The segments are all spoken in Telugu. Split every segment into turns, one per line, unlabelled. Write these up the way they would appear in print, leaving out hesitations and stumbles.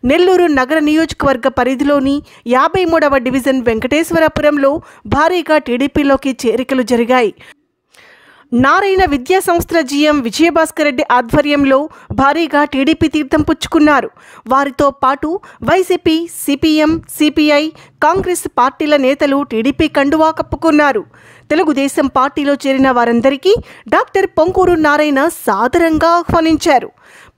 నెల్లూరు నగర నియోజకవర్గ పరిధిలోని 53వ డివిజన్ వెంకటేశ్వరపురంలో భారీగా టీడీపీలోకి చేరికలు జరిగాయి. నారాయణ విద్యా సంస్థల జీఎం విజయభాస్కర్ రెడ్డి ఆధ్వర్యంలో భారీగా టీడీపీ తీర్థం పుచ్చుకున్నారు. వారితో పాటు వైసీపీ, సిపిఎం, సిపిఐ, కాంగ్రెస్ పార్టీల నేతలు టీడీపీ కండువా కప్పుకున్నారు. తెలుగుదేశం పార్టీలో చేరిన వారందరికీ డాక్టర్ పొంగూరు నారాయణ సాదరంగా ఆహ్వానించారు.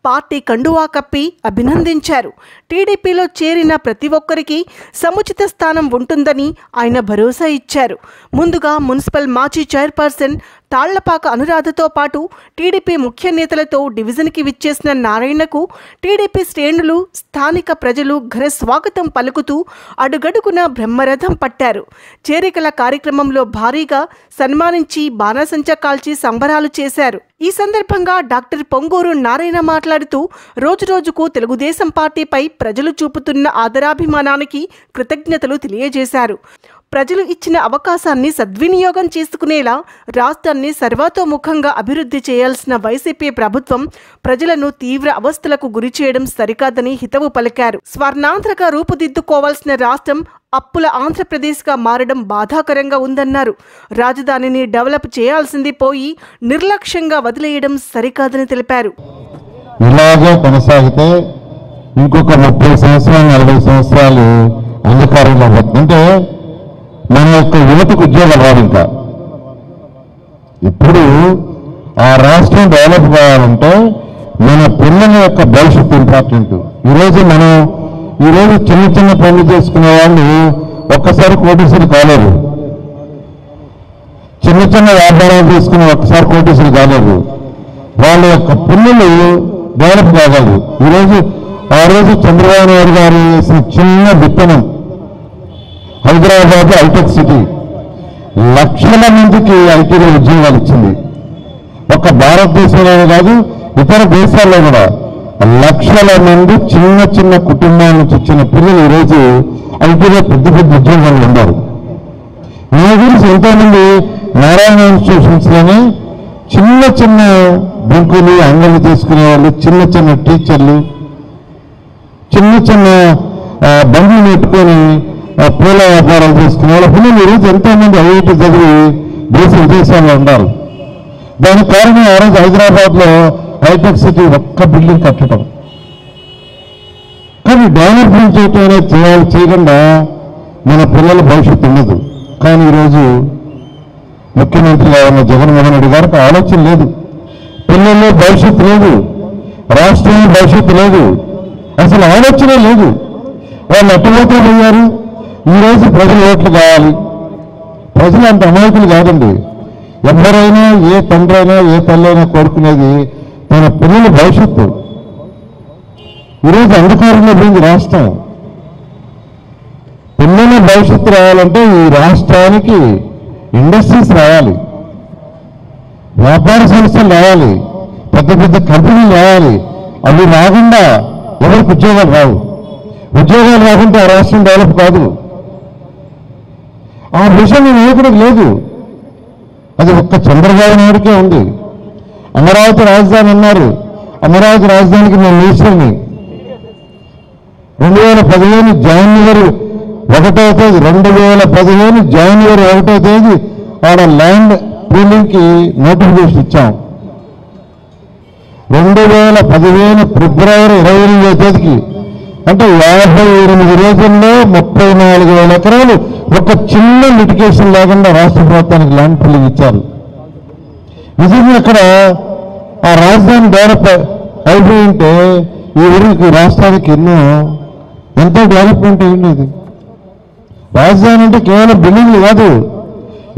పార్టీ కండువా కప్పి అభినందించారు. టీడీపీలో చేరిన ప్రతి ఒక్కరికి సముచిత స్థానం ఉంటుందని ఆయన భరోసా ఇచ్చారు. ముందుగా మున్సిపల్ మాజీ చైర్పర్సన్ తాళ్లపాక అనురాధతో పాటు టీడీపీ ముఖ్య నేతలతో డివిజన్కి విచ్చేసిన నారాయణకు టీడీపీ శ్రేణులు, స్థానిక ప్రజలు ఘన స్వాగతం పలుకుతూ అడుగడుగున బ్రహ్మరథం పట్టారు. చేరికల కార్యక్రమంలో భారీగా సన్మానించి బాణసంచా కాల్చి సంబరాలు చేశారు. ఈ సందర్భంగా డాక్టర్ పొంగూరు నారాయణ మాట్లాడుతూ రోజురోజుకు తెలుగుదేశం పార్టీపై ప్రజలు చూపుతున్న ఆదరాభిమానానికి కృతజ్ఞతలు తెలియజేశారు. ప్రజలు ఇచ్చిన అవకాశాన్ని సద్వినియోగం చేసుకునేలా రాష్ట్రాన్ని సర్వతోముఖంగా అభివృద్ధి చేయాల్సిన వైసీపీ ప్రభుత్వం ప్రజలను తీవ్ర అవస్థలకు గురి చేయడం సరికాదని హితవు పలికారు. స్వర్ణాంధ్రగా రూపుదిద్దుకోవాల్సిన రాష్ట్రం అప్పుల ఆంధ్రప్రదేశ్గా మారడం బాధాకరంగా ఉందన్నారు. రాజధానిని డెవలప్ చేయాల్సింది పోయి నిర్లక్ష్యంగా వదిలేయడం సరికాదని తెలిపారు.
ఇలాగే కొనసాగితే ఇంకొక 30 సంవత్సరాలు 40 సంవత్సరాలు అంధకారంలో అంటే మన యొక్క యువతకు ఉద్యోగాలు రావు. ఇంకా ఇప్పుడు ఆ రాష్ట్రం డెవలప్ కావాలంటే మన పిల్లల యొక్క భవిష్యత్తు ఇంపార్టెంట్. ఈరోజు చిన్న చిన్న పనులు చేసుకునే వాళ్ళు ఒక్కసారి కోటీసులు కాలేరు. చిన్న చిన్న వ్యాపారాలు తీసుకుని ఒక్కసారి కోటీసులు కాలేరు. వాళ్ళ యొక్క పిల్లలు డెవలప్ కాగలరు. ఆ రోజు చంద్రబాబు నాయుడు గారు వేసిన చిన్న విత్తనం హైదరాబాద్ హైటెక్ సిటీ లక్షల మందికి ఐటీలో ఉద్యోగాలు ఇచ్చింది. ఒక్క భారతదేశంలోనే కాదు, ఇతర దేశాల్లో కూడా లక్షల మంది చిన్న చిన్న కుటుంబాల నుంచి వచ్చిన పిల్లలు ఈరోజు ఐటీలో పెద్ద పెద్ద ఉద్యోగాలు ఉన్నారు. మీ గురించి ఎంతోమంది నారాయణ ఇన్స్టిట్యూషన్స్లోనే చిన్న చిన్న బుంకులు, అంగళ్ళు తీసుకునే వాళ్ళు, చిన్న చిన్న టీచర్లు, చిన్న చిన్న బండ్లు నెట్టుకొని పూల వ్యాపారాలు చేసుకునే వాళ్ళ పిల్లలు ఈరోజు ఎంతోమంది ఐఐటీ చదివి దేశ విదేశాల్లో ఉన్నారు. దానికి కారణం ఆ రోజు హైదరాబాద్లో హైటెక్ సిటీ ఒక్క బిల్డింగ్ కట్టడం. కానీ డెవలప్మెంట్ చేయటం అనేది చేయకుండా మన పిల్లల భవిష్యత్తు ఉండదు. కానీ ఈరోజు ముఖ్యమంత్రిగా ఉన్న జగన్మోహన్ రెడ్డి గారికి ఆలోచన లేదు. పిల్లల్లో భవిష్యత్తు లేదు, రాష్ట్రంలో భవిష్యత్తు లేదు, అసలు ఆలోచనే లేదు. వాళ్ళు అటువైతే పోయారు. ఈరోజు ప్రజలు ఓట్లు కావాలి. ప్రజలు అంత అమాయకులు కాదండి. ఎవరైనా, ఏ తండ్రి అయినా, ఏ తల్లి అయినా కోరుకునేది తన పిల్లల భవిష్యత్తు. ఈరోజు అంధకారంలో పోయింది రాష్ట్రం. పిల్లల భవిష్యత్తు రావాలంటే ఈ రాష్ట్రానికి ఇండస్ట్రీస్ రావాలి, వ్యాపార సంస్థలు రావాలి, పెద్ద పెద్ద కంపెనీలు రావాలి. అవి రాకుండా ఎవరికి ఉద్యోగాలు రావు. ఉద్యోగాలు రాకుంటే ఆ రాష్ట్రం డెవలప్ కాదు. ఆ విషయం నాయకుడికి లేదు. అది ఒక్క చంద్రబాబు నాయుడికే ఉంది. అమరావతి రాజధాని అన్నారు. అమరావతి రాజధానికి నేను మినిస్టర్ని 2015 జనవరి 1వ తేదీ 2015 జనవరి 1వ తేదీ ఆడ ల్యాండ్ పూలింగ్కి నోటిఫికేషన్ ఇచ్చాం. 2015 ఫిబ్రవరి 28వ తేదీకి అంటే 58 రోజుల్లో 34,000 ఎకరాలు ఒక చిన్న లిటికేషన్ లేకుండా రాష్ట్ర ప్రభుత్వానికి ల్యాండ్ పూలింగ్ ఇచ్చారు. నిజంగా అక్కడ ఆ రాజధాని డెవలప్ అయిపోయి ఉంటే ఈ ఊరికి రాష్ట్రానికి ఎంతో డెవలప్మెంట్ అయ్యింది. రాజధాని అంటే కేవలం బిల్డింగ్లు కాదు,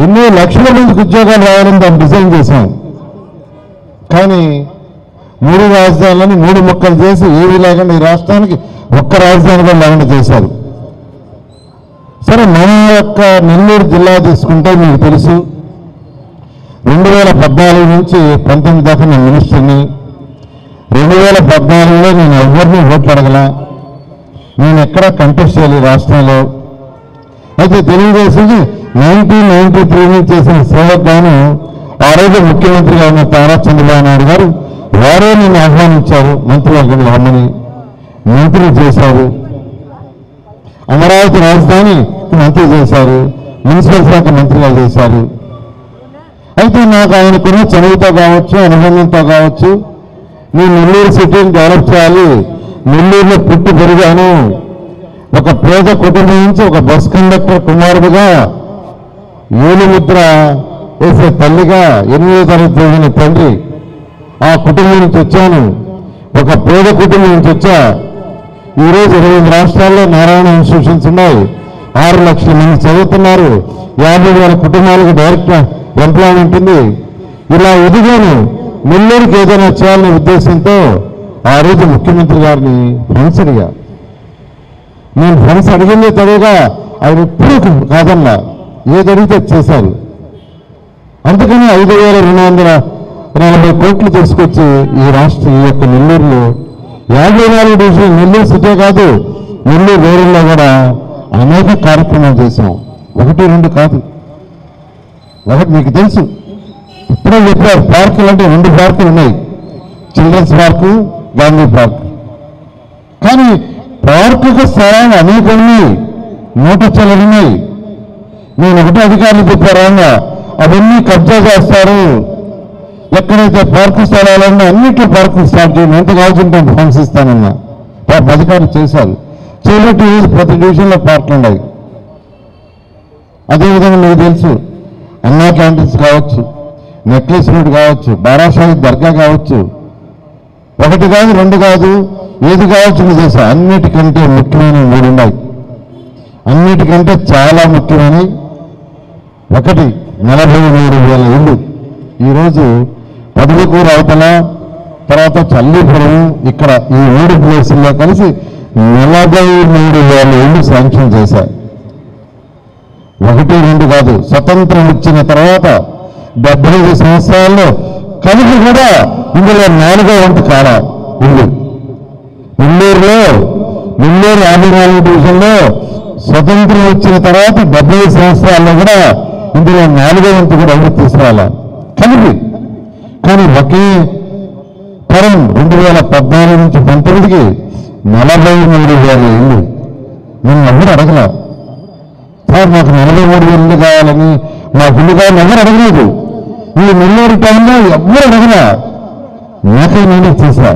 ఎన్నో లక్షల మందికి ఉద్యోగాలు రావాలని దాన్ని డిజైన్ చేశాం. కానీ 3 రాజధానులని 3 ముక్కలు చేసి ఏమీ లేకుండా ఈ రాష్ట్రానికి ఒక్క రాజధాని కూడా లేకుండా చేశారు. సరే, మన యొక్క నెల్లూరు జిల్లా తీసుకుంటే మీకు తెలుసు, 2014 నుంచి 19 దాకా నేను మినిస్టర్ని. 2014లో నేను ఎవరిని ఓట్లు అడగల, నేను ఎక్కడా కంటెస్ట్ చేయలేదు రాష్ట్రంలో. అయితే తెలుగుదేశం 1993 నుంచి చేసిన సేవకు గాను ఆ రోజు ముఖ్యమంత్రిగా ఉన్న తారా చంద్రబాబు నాయుడు గారు వారే నన్ను ఆహ్వానించారు మంత్రివర్గంలో రమ్మని. మంత్రి చేశారు, అమరావతి రాజధాని మంత్రి చేశారు, మున్సిపల్ శాఖ మంత్రిగా చేశారు. అయితే నాకు ఆయనకున్న చదువుతో కావచ్చు, అనుబంధంతో కావచ్చు, నేను నెల్లూరు సిటీని డెవలప్ చేయాలి, నెల్లూరులో పుట్టి పెరిగాను, ఒక పేద కుటుంబం నుంచి ఒక బస్ కండక్టర్ కుమారుడుగా ఏలు ముద్ర వేసే తల్లిగా 8వ తరగతి చదివిన తండ్రి ఆ కుటుంబం నుంచి వచ్చాను, ఒక పేద కుటుంబం నుంచి వచ్చా. ఈరోజు 20 రాష్ట్రాల్లో నారాయణ ఇన్స్టిట్యూషన్స్ ఉన్నాయి, 6 లక్షల మంది చదువుతున్నారు, 50,000 కుటుంబాలకు డైరెక్ట్ ఎంప్లాయ్మెంట్ ఉంది. ఇలా ఎదిగాను, నెల్లూరుకి ఏదైనా చేయాలనే ఉద్దేశంతో ఆ రోజు ముఖ్యమంత్రి గారిని ఫ్రెండ్స్ అడిగా. నేను ఫ్రెండ్స్ అడిగిందే తడగా ఆయన ఎప్పుడూ కాదన్నా, ఏది అడిగితే చేశారు. అందుకని 5,240 కోట్లు తీసుకొచ్చి ఈ యొక్క నెల్లూరులో 54 డివిజన్, నెల్లూరు సిటీ కాదు, నెల్లూరు రూరల్లో కూడా అనేక కార్యక్రమాలు చేశాం. 1, 2 కాదు. ఒకటి మీకు తెలుసు, ఇప్పుడే చెప్పారు, పార్కులు అంటే 2 పార్కులు ఉన్నాయి, చిల్డ్రన్స్ పార్కు, గాంధీ పార్క్. కానీ పార్కుకు స్థలాలు అనేక ఉన్నాయి, 100 ఉన్నాయి. నేను ఒకటే అధికారులు చెప్పారా, అవన్నీ కబ్జా చేస్తారు, ఎక్కడైతే పార్కు స్థలాలన్నా అన్నింటిలో పార్కులు స్టార్ట్ చేయండి, ఎంత కావాల్సింటే ఫండ్స్ ఇస్తానన్నా. అధికారులు చేశారు, చేయలేటి ప్రతి డివిజన్లో పార్కులు ఉన్నాయి. అదేవిధంగా మీకు తెలుసు, అన్నా క్యాంటీన్స్ కావచ్చు, నెక్లెస్ రోడ్ కావచ్చు, బారాషాహి దర్గా కావచ్చు, 1 కాదు 2 కాదు, ఏది కావచ్చు మీరు చేసా. అన్నిటికంటే ముఖ్యమైన 3 ఉన్నాయి, అన్నిటికంటే చాలా ముఖ్యమైనవి. ఒకటి 43,000 ఇళ్ళు ఈరోజు పదవికూరు అవతల, తర్వాత చల్లీపురం, ఇక్కడ ఈ 3 ప్లేసుల్లో కలిసి 43,000 ఇళ్ళు శాంక్షన్ చేశారు. 1, 2 కాదు, స్వతంత్రం ఇచ్చిన తర్వాత 75 సంవత్సరాల్లో కలిపి కూడా ఇందులో 4వ వంతు కాలా ఇల్లు. నెల్లూరు 54 డివిజన్లో స్వతంత్రం వచ్చిన తర్వాత 75 సంవత్సరాల్లో కూడా ఇందులో 4వ వంతు కూడా ఎవరు తీసుకురాలా కలిపి. కానీ ఒకే తరం 2014 నుంచి 19కి 43,000 ఇల్లు. నేను ఎవరు అడగలా, సార్ మాకు 43,000 ఇల్లు కావాలని, మాకు ఇల్లు కావాలని ఎవరు అడగలేదు. ఈ నెల్లూరు టైంలో ఎవరు అడగలా, నాకై నేనే చేశా.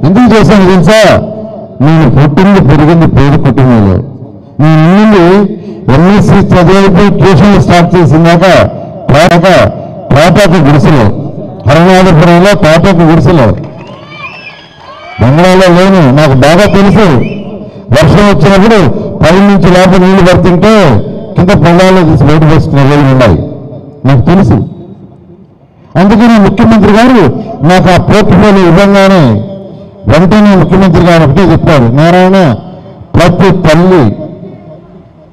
ఎందుకు చేశాను తెలుసా? నేను పుట్టింది పెరిగింది పేద కుటుంబంలో. నేను నుండి ఎంఎస్సీ చదివిపోయి ట్యూషన్లు స్టార్ట్ చేసిందాక తాటాకు గుడిసెలో, హరనాథపురంలో తాటాకు గుడిసెలో, బంగాళాలో లేను. నాకు బాగా తెలుసు, వర్షం వచ్చినప్పుడు పై నుంచి లోపల నీళ్లు పడుతుంటే కింద పొలాల్లో తీసి బయట వేసుకునే రోజులు ఉన్నాయి, నాకు తెలుసు. అందుకని ముఖ్యమంత్రి గారు నాకు ఆ పోర్ట్ఫోలియో ఇవ్వగానే వెంటనే ముఖ్యమంత్రి గారు ఒకటే చెప్పారు, నారాయణ, ప్రతి తల్లి,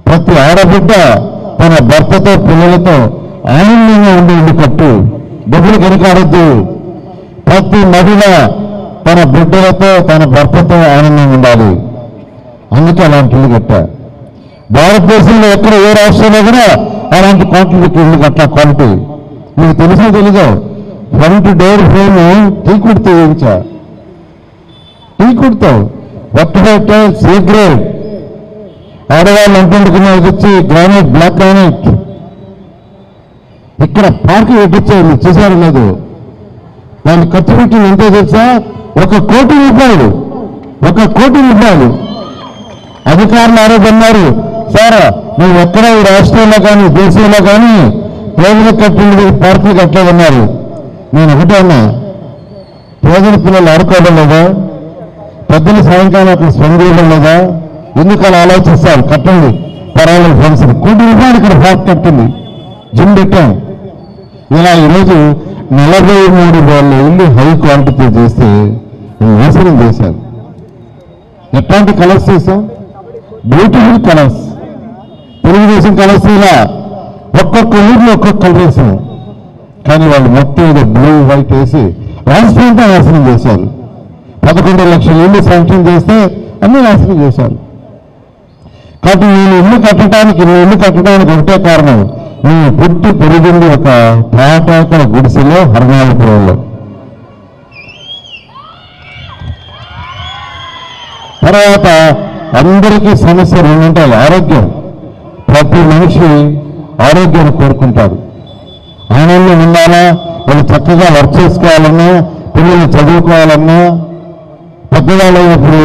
ప్రతి ఆడబిడ్డ తన భర్తతో పిల్లలతో ఆనందంగా ఉండి ఇల్లు కట్టు, డబ్బులు వెనకాడద్దు. ప్రతి మహిళ తన బిడ్డలతో తన భర్తతో ఆనందంగా ఉండాలి. అందుకే అలాంటి ఇల్లు కట్టా. భారతదేశంలో ఎక్కడ ఏ రాష్ట్రంలో కూడా అలాంటి కోట్లు ఇల్లు కట్టా క్వాలిటీ. మీకు తెలుసో తెలీదో, ఫ్రంట్ డోర్ ఫ్రేమ్ టీకుడితో వేయించా, టీకుడితో ఒక్కటే సీగ్రేడ్. ఆడవాళ్ళు అంటుకునే వచ్చి గ్రానైట్, బ్లాక్ గ్రానైట్. ఇక్కడ పార్క్ పెట్టించారు, చూసారు లేదు. దాన్ని ఖర్చు పెట్టింది ఎంతో తెలుసా? 1 కోటి రూపాయలు. 1 కోటి రూపాయలు. అధికారులు ఆరోపన్నారు, సార్ నువ్వు ఎక్కడ ఈ రాష్ట్రంలో కానీ దేశంలో కానీ పేదలకు కట్టింది పార్కులు కట్టలేదన్నారు. నేను ఒకటే అన్నా, పేదల పిల్లలు ఆడుకోవడం లేదా? పెద్దలు సాయంకాలం అక్కడ స్పందించడం లేదా? ఎందుకు అలా ఆలోచిస్తారు? కట్టండి, పర్వాలేదు ఫ్రెండ్స్. 1 కోటి రూపాయలు ఇక్కడ పార్క్ కట్టింది, జిమ్ పెట్టాం. ఇలా ఈరోజు 43,000 ఇల్లు హై క్వాలిటీతో చేస్తే నాశనం చేశారు. ఎట్లాంటి కలర్స్ చేసాం? Beautiful colours. తెలుగుదేశం కలర్స్ ఇలా ఒక్కొక్క ఊరిలో ఒక్కొక్క కలర్ వేసాం. కానీ వాళ్ళు మొత్తం ఏదో బ్లూ వైట్ వేసి రాష్ట్రంతో నాశనం చేశారు. 11 లక్షల ఇల్లు శాంక్షన్ చేస్తే అన్ని నాశనం చేశారు. కాబట్టి నేను ఇల్లు కట్టడానికి ఒకటే కారణం, నేను పుట్టి పెరిగింది ఒక తాటాకుల గుడిసెలో, హరనాథపురంలో. తర్వాత అందరికీ సమస్య రెండు ఉంటాయి. ఆరోగ్యం. ప్రతి మనిషి ఆరోగ్యాన్ని కోరుకుంటాడు. ఆనందం ఉండాలా, వాళ్ళు చక్కగా వర్క్ చేసుకోవాలన్నా, పిల్లలు చదువుకోవాలన్నా, పెద్దవాళ్ళు అయినప్పుడు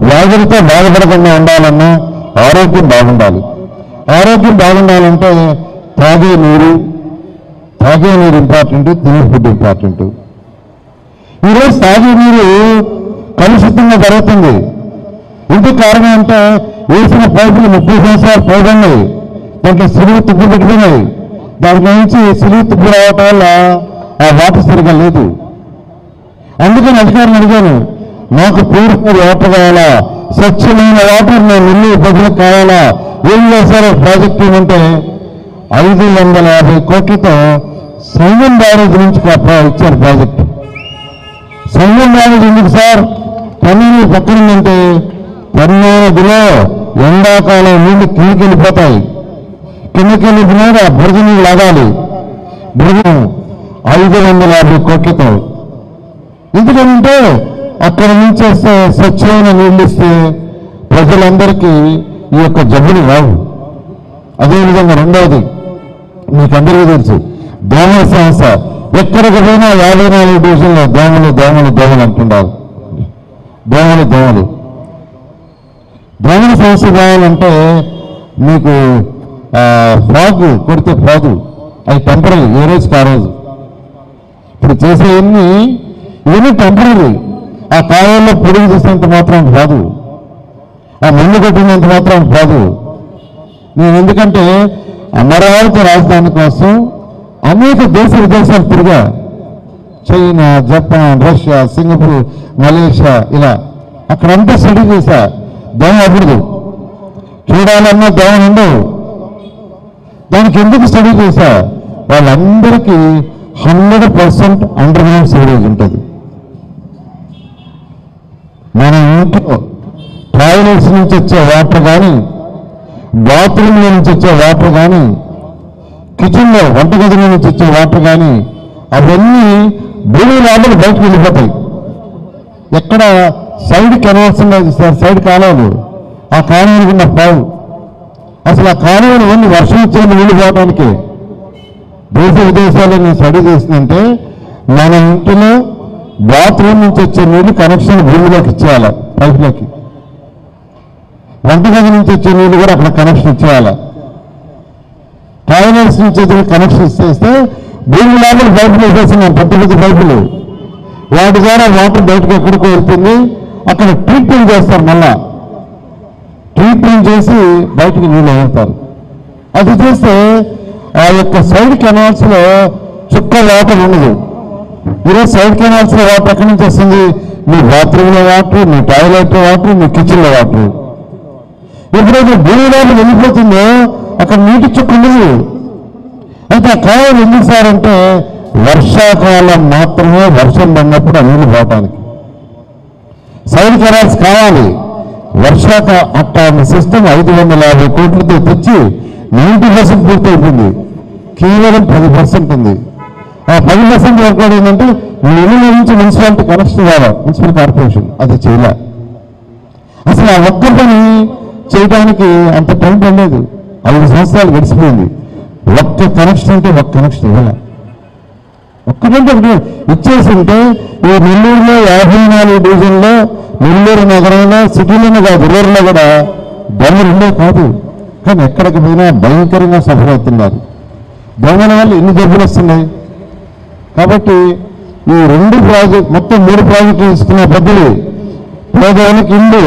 వ్యాధులతో బాధపడకుండా ఉండాలన్నా ఆరోగ్యం బాగుండాలి. ఆరోగ్యం బాగుండాలంటే తాగే నీరు ఇంపార్టెంట్, తినే ఫుడ్ ఇంపార్టెంట్. ఈరోజు తాగే నీరు కలుషితంగా జరుగుతుంది. ఇందుకు కారణం అంటే వేసిన పైపులు 30 సంవత్సరాలు పైబడినాయి, దాంట్లో సిలువు తుప్పు పెట్టుకున్నాయి. దాని నుంచి సిలువు తుప్పు రావటం వల్ల ఆ వాటర్ సరిగా లేదు. అందుకని అధికారులు అడిగాను, నాకు ప్యూరిఫైడ్ వాటర్ కావాలా, స్వచ్ఛమైన వాటర్ నా ఇల్లు ప్రజలకు కావాలా, ఏం చేశారో ప్రాజెక్ట్ ఏమంటే 550 కోట్లతో సంగం బ్యారేజ్ నుంచి ఇచ్చారు ప్రాజెక్టు. సంగం బ్యారేజ్ ఎందుకు సార్? పన్నీరు పక్కనంటే కర్ణాటకలో ఎండాకాలం నీళ్లు కిందకి వెళ్ళిపోతాయి. కిందకి వెళ్ళిపోయినాడు ఆ బురద నీళ్ళు లాగాలి. బురద 550 కోట్లతో. ఎందుకంటే అక్కడ నుంచి వస్తే స్వచ్ఛమైన నీళ్ళు ఇస్తే ప్రజలందరికీ ఈ యొక్క జబ్బులు రావు. అదేవిధంగా రెండవది మీకు అందరికీ తెలుసు, దోమల సమస్య. ఎక్కడికి పోయినా 54 డివిజన్లో దోమలు అంటున్నారు. దోమల సమస్య కావాలంటే మీకు ఫాగ్ కొడితే ఫాగు, అవి టెంపరీ, ఏ రోజుకి ఆ రోజు. ఇప్పుడు చేసే ఇవన్నీ టెంపరీ. ఆ కాలంలో పొడుగు చేసినంత మాత్రం కాదు, ఆ మందు కొట్టినంత మాత్రం కాదు. నేను ఎందుకంటే అమరావతి రాజధాని కోసం అనేక విదేశాలు తిరిగా, China, Japan, Russia, Singapore, Malaysia, ఇలా అక్కడంతా స్టడీ చేశా. దోమ అవ్వదు, చూడాలన్నా దోమ ఉండవు. దానికి ఎందుకు స్టడీ చేశా? వాళ్ళందరికీ 100% అండర్ గ్రౌండ్ సివరేజ్ ఉంటుంది. మన ఇంట్లో టాయిలెట్స్ నుంచి వచ్చే వాటర్ కానీ, బాత్రూమ్ నుంచి వచ్చే వాటర్ కానీ, కిచెన్లో వంటగది నుంచి వచ్చే వాటర్ కానీ, అవన్నీ భూమి లోపల బయటకు వెళ్ళిపోతాయి. ఎక్కడ సైడ్ కెనాల్స్ ఉన్నాయి సార్, సైడ్ కాలువలు, ఆ కాలువలు ఉన్న పావు. అసలు ఆ కాలువలు అన్ని వర్షం వచ్చే నీళ్ళు పోవడానికి. విదేశాల్లో నేను స్టడీ చేసిందంటే మన ఇంటిలో బాత్రూమ్ నుంచి వచ్చే నీళ్ళు కనెక్షన్ భూమిలోకి ఇచ్చేయాలి, పైపులోకి. వంటగది నుంచి వచ్చే నీళ్ళు కూడా అక్కడ కనెక్షన్ ఇచ్చేయాలి. టాయిలెట్స్ నుంచి వచ్చే కనెక్షన్ ఇస్తే భూమి లోపల పైపులు వేసేస్తున్నాం, పెద్ద పైపులు. వాటి ద్వారా వాటర్ బయటకు ఎక్కడికో వెళ్తుంది. అక్కడ ట్రీట్మెంట్ చేస్తారు, మళ్ళా ట్రీట్మెంట్ చేసి బయటకు నీళ్ళు వెళ్తారు. అది చేస్తే ఆ యొక్క సైడ్ కెనాల్స్ లో చుక్క వాటర్ ఉండదు. ఈరోజు సైడ్ కెనాల్స్ లో వాటర్ ఎక్కడి నుంచి వస్తుంది? మీ బాత్రూంలో వాటర్, మీ టాయిలెట్ వాటర్, మీ కిచెన్లో వాటర్. ఎప్పుడైతే భూమిలో వెళ్ళిపోతుందో అక్కడ నీటి చుక్క ఉండదు. అయితే ఆ కాలం ఎందుకు సార్ అంటే వర్షాకాలం మాత్రమే వర్షం పడినప్పుడు ఆ నీళ్లు పోవటానికి సైడ్ కెనాల్స్ కావాలి. అట్లాంటి సిస్టమ్ 550 కోట్లతో తెచ్చి 90% పూర్తయిపోయింది. కేవలం 10% ఉంది. ఆ 10% వరకు ఏంటంటే ఇళ్ళ నుంచి మున్సిపాలిటీ కనెక్షన్ ఇవ్వాలి, మున్సిపల్ కార్పొరేషన్. అది చేయలే. అసలు ఆ ఒక్క పని చేయడానికి అంత టైం పడలేదు. 5 సంవత్సరాలు గడిచిపోయింది. ఒక్క కనెక్షన్ అంటే ఒక్క కనెక్షన్ ఇవ్వాలి. ఒక్కటంటే ఒకటి ఇచ్చేసి ఉంటే ఈ నెల్లూరులో 54 డివిజన్లో, నెల్లూరు నగరంలో, సిటీలోనే కాదు, రూరల్లో కూడా దొంగలు ఉండే కాదు. కానీ ఎక్కడికి పోయినా భయంకరంగా సఫర్ అవుతున్నారు. దొంగల వల్ల ఎన్ని జబ్బులు వస్తున్నాయి. కాబట్టి ఈ 2 ప్రాజెక్ట్, మొత్తం 3 ప్రాజెక్టులు తీసుకున్న పెద్దలు పేదవాళ్ళకి ఇల్లు,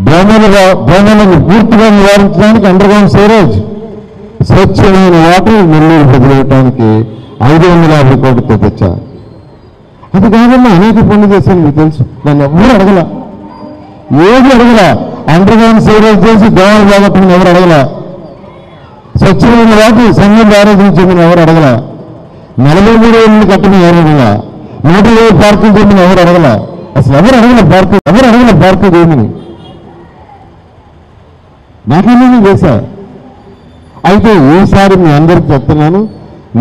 దోమలను పూర్తిగా నివారించడానికి అండర్ గ్రౌండ్ సివరేజ్, స్వచ్ఛమైన వాటర్ నెల్లూరు బదిలేయడానికి 550 కోట్లతో తెచ్చా. అది కాకుండా అనేక పనులు చేశాను, మీకు తెలుసు. నన్ను ఎవరు అడగల, ఏది అడగల. అండర్ గ్రౌండ్ సివరేజ్ చేసి దోమలు బాగొట్టుకుని ఎవరు అడగల. స్వచ్ఛమైన వాటర్ సంఘం బ్యారేజ్ నుంచి ఎవరు అడగల. 43 ఏళ్ళు కట్టిన ఎవరు అడగల. 120 పార్కులు చెప్పిన ఎవరు అడగల. అసలు ఎవరు అడగల పార్కు ఏమిని. నాకేమీ చేశా. అయితే ఈసారి మీ అందరికి చెప్తున్నాను,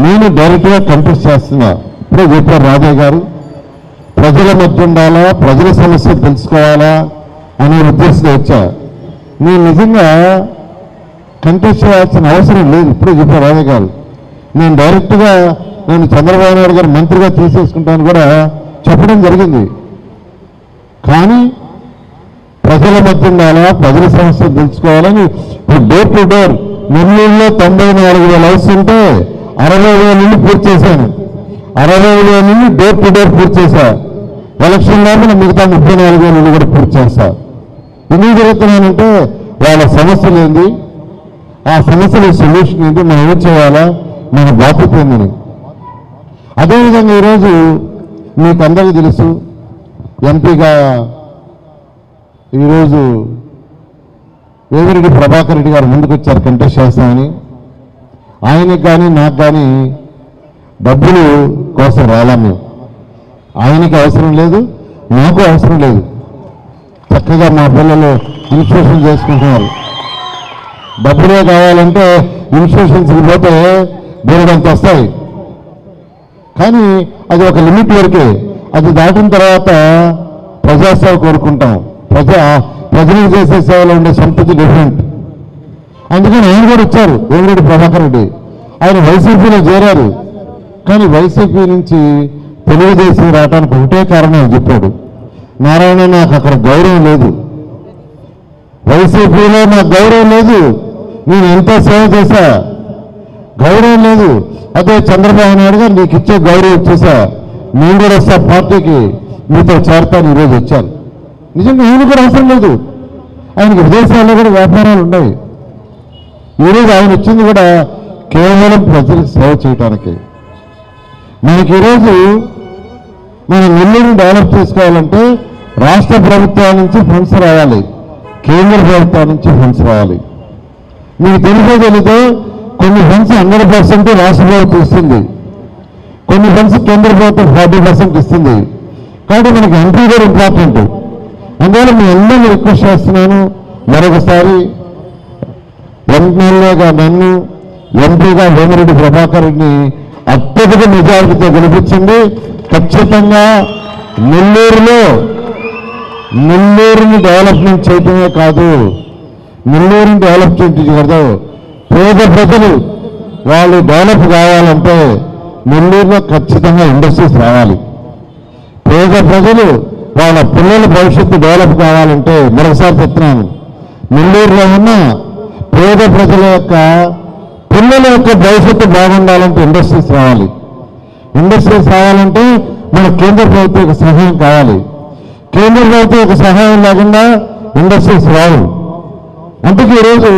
నేను డైరెక్ట్గా కంటెస్ట్ చేస్తున్నా. ఇప్పుడే చెప్పారు రాజయ్య గారు, ప్రజల మధ్య ఉండాలా, ప్రజల సమస్యలు తెలుసుకోవాలా, అనే ఉద్దేశంతో వచ్చా. నేను నిజంగా కంటెస్ట్ చేయాల్సిన అవసరం లేదు. ఇప్పుడే చెప్పారు రాజా గారు, నేను డైరెక్ట్గా నేను చంద్రబాబు నాయుడు గారు మంత్రిగా తీసేసుకుంటాను కూడా చెప్పడం జరిగింది. కానీ ప్రజల మధ్య ఉండాలా, ప్రజల సమస్యలు తెలుసుకోవాలని డోర్ టు డోర్ నెల్లూరులో 94,000 హౌస్ ఉంటే 60,000 నుండి పూర్తి చేశాను. 60,000 నుండి డోర్ టు డోర్ పూర్తి చేశా. ఎలక్షన్ లోపల మిగతా 34,000 నుండి కూడా పూర్తి చేస్తా. ఎందుకు జరుగుతున్నానంటే వాళ్ళ సమస్యలు ఏంది, ఆ సమస్యల సొల్యూషన్ ఏంటి, మనం ఏం చేయాలా, మన బాధ్యత ఏందని. అదేవిధంగా ఈరోజు మీకు అందరికీ తెలుసు, ఎంపీగా ఈరోజు వేమిరెడ్డి ప్రభాకర్ రెడ్డి గారు ముందుకు వచ్చారు కంటెస్ట్ చేస్తామని. ఆయనకు కానీ నాకు కానీ డబ్బులు కోసం రాలా. మేము ఆయనకి అవసరం లేదు, నాకు అవసరం లేదు. చక్కగా మా పిల్లలు ఇన్స్టిట్యూషన్ చేసుకుంటున్నారు. డబ్బులే కావాలంటే ఇన్స్టిట్యూషన్స్కి పోతే బోలెడంత వస్తాయి. కానీ అది ఒక లిమిట్ వరకే. అది దాటిన తర్వాత ప్రజాసేవ కోరుకుంటాం. ప్రజలకు చేసే సేవలో ఉండే సంతృప్తి డిఫరెంట్. అందుకని ఆయన కూడా వచ్చారు, వేమిరెడ్డి ప్రభాకర్ రెడ్డి. ఆయన వైసీపీలో చేరారు. కానీ వైసీపీ నుంచి తెలుగుదేశం రావడానికి ఒకటే కారణం చెప్పాడు, నారాయణ నాకు అక్కడ గౌరవం లేదు, వైసీపీలో నాకు గౌరవం లేదు, నేను ఎంతో సేవ చేశా, గౌరవం లేదు. అదే చంద్రబాబు నాయుడు గారు నీకు ఇచ్చే గౌరవం ఇచ్చేసా, నేను కూడా వస్తా పార్టీకి, మీతో చేరతాను. ఈరోజు వచ్చాను. నిజంగా ఈయన కూడా అవసరం లేదు, ఆయనకి విదేశాల్లో కూడా వ్యాపారాలు ఉన్నాయి. ఈరోజు ఆయన వచ్చింది కూడా కేవలం ప్రజలకు సేవ చేయటానికి. మనకి ఈరోజు మన నెల్లూరుని డెవలప్ చేసుకోవాలంటే రాష్ట్ర ప్రభుత్వాల నుంచి ఫండ్స్ రావాలి, కేంద్ర ప్రభుత్వాల నుంచి ఫండ్స్ రావాలి. మీకు తెలియదో కొన్ని ఫండ్స్ 100% రాష్ట్ర ప్రభుత్వం ఇస్తుంది, కొన్ని ఫండ్స్ కేంద్ర ప్రభుత్వం 40% ఇస్తుంది. కాబట్టి మనకి ఎంపీ కూడా ఇంపార్టెంట్. అందువల్ల మీ అందరినీ రిక్వెస్ట్ చేస్తున్నాను, మరొకసారి ఎమ్మెల్యేగా నన్ను, ఎంపీగా వేమిరెడ్డి ప్రభాకర్ రెడ్డిని అత్యధిక మెజారిటీతో గెలిపించండి. ఖచ్చితంగా నెల్లూరుని డెవలప్మెంట్ చేయటమే కాదు, నెల్లూరుని డెవలప్ చేయదు, పేద ప్రజలు వాళ్ళు డెవలప్ కావాలంటే నెల్లూరులో ఖచ్చితంగా ఇండస్ట్రీస్ రావాలి. పేద ప్రజలు వాళ్ళ పిల్లల భవిష్యత్తు డెవలప్ కావాలంటే మరొకసారి చెప్తున్నాను, నెల్లూరులో ఉన్న పేద ప్రజల యొక్క పిల్లల యొక్క భవిష్యత్తు బాగుండాలంటే ఇండస్ట్రీస్ రావాలి. ఇండస్ట్రీస్ రావాలంటే మన కేంద్ర ప్రభుత్వం యొక్క సహాయం కావాలి. కేంద్ర ప్రభుత్వం యొక్క సహాయం లేకుండా ఇండస్ట్రీస్ రావు. అందుకే ఈరోజు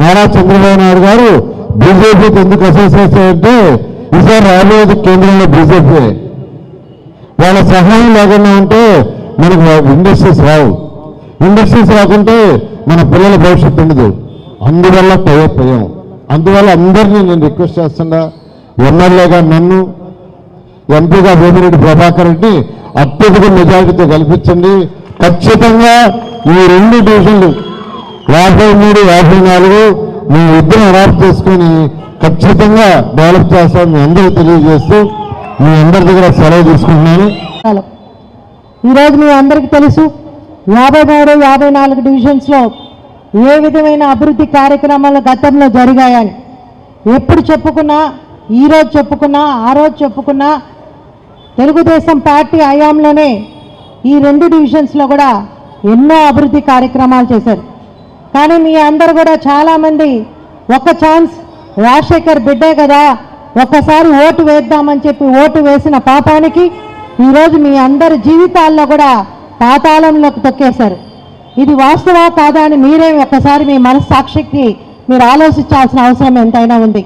నారా చంద్రబాబు నాయుడు గారు బీజేపీకి ఎందుకు అసోసియేషన్ అంటే ఈసారి రాబోయేది కేంద్రంలో బీజేపీ. వాళ్ళ సహాయం లేకుండా ఉంటే మనకు ఇండస్ట్రీస్ రావు. ఇండస్ట్రీస్ రాకుంటే మన పిల్లల భవిష్యత్తు ఉండదు. అందువల్ల పోయాం. అందువల్ల అందరినీ నేను రిక్వెస్ట్ చేస్తున్నా, ఎమ్మెల్యేగా నన్ను, ఎంపీగా వేమిరెడ్డి ప్రభాకర్ రెడ్డి అత్యధిక మెజారిటీతో కల్పించండి. ఖచ్చితంగా ఈ 2 డివిజన్లు 53, 54 మీ ఇద్దరు అడాప్ట్ చేసుకొని ఖచ్చితంగా డెవలప్ చేస్తామని మీ అందరూ తెలియజేస్తూ మీ అందరి దగ్గర సెలవు తీసుకుంటున్నాను.
ఈరోజు మీ అందరికీ తెలుసు 53, 54 డివిజన్స్లో ఏ విధమైన అభివృద్ధి కార్యక్రమాలు గతంలో జరిగాయని ఎప్పుడు చెప్పుకున్నా, ఈరోజు చెప్పుకున్నా, ఆ రోజు చెప్పుకున్నా, తెలుగుదేశం పార్టీ హయాంలోనే ఈ 2 డివిజన్స్లో కూడా ఎన్నో అభివృద్ధి కార్యక్రమాలు చేశారు. కానీ మీ అందరు కూడా చాలామంది ఒక ఛాన్స్, రాజశేఖర్ బిడ్డే కదా, ఒక్కసారి ఓటు వేద్దామని చెప్పి ఓటు వేసిన పాపానికి ఈరోజు మీ అందరి జీవితాల్లో కూడా పాతాళంలోకి తొక్కేశారు. ఇది వాస్తవా కాదా అని మీరే ఒక్కసారి మీ మనస్సాక్షికి మీరు ఆలోచించాల్సిన అవసరం ఎంతైనా ఉంది.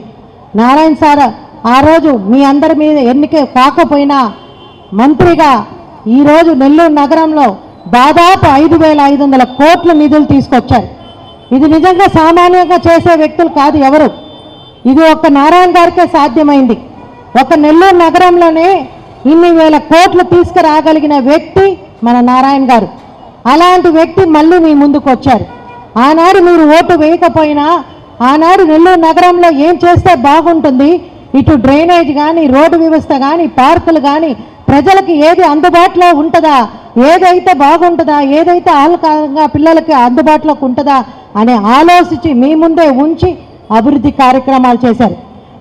నారాయణ సార్ ఆ రోజు మీ అందరి మీద ఎన్నిక కాకపోయినా మంత్రిగా ఈరోజు నెల్లూరు నగరంలో దాదాపు 5,500 కోట్ల నిధులు తీసుకొచ్చారు. ఇది నిజంగా సామాన్యంగా చేసే వ్యక్తులు కాదు ఎవరు. ఇది ఒక్క నారాయణ గారికే సాధ్యమైంది. ఒక నెల్లూరు నగరంలోనే ఇన్ని వేల కోట్లు తీసుకురాగలిగిన వ్యక్తి మన నారాయణ గారు. అలాంటి వ్యక్తి మళ్ళీ మీ ముందుకు వచ్చారు. ఆనాడు మీరు ఓటు వేయకపోయినా, ఆనాడు నెల్లూరు నగరంలో ఏం చేస్తే బాగుంటుంది, ఇటు డ్రైనేజ్ కానీ, రోడ్డు వ్యవస్థ కానీ, పార్కులు కానీ, ప్రజలకు ఏది అందుబాటులో ఉంటుందా ఏదైతే బాగుంటుందా, ఏదైతే ఆహ్లాదకరంగా పిల్లలకి అందుబాటులోకి ఉంటుందా అని ఆలోచించి మీ ముందే ఉంచి అభివృద్ధి కార్యక్రమాలు చేశారు.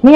మీ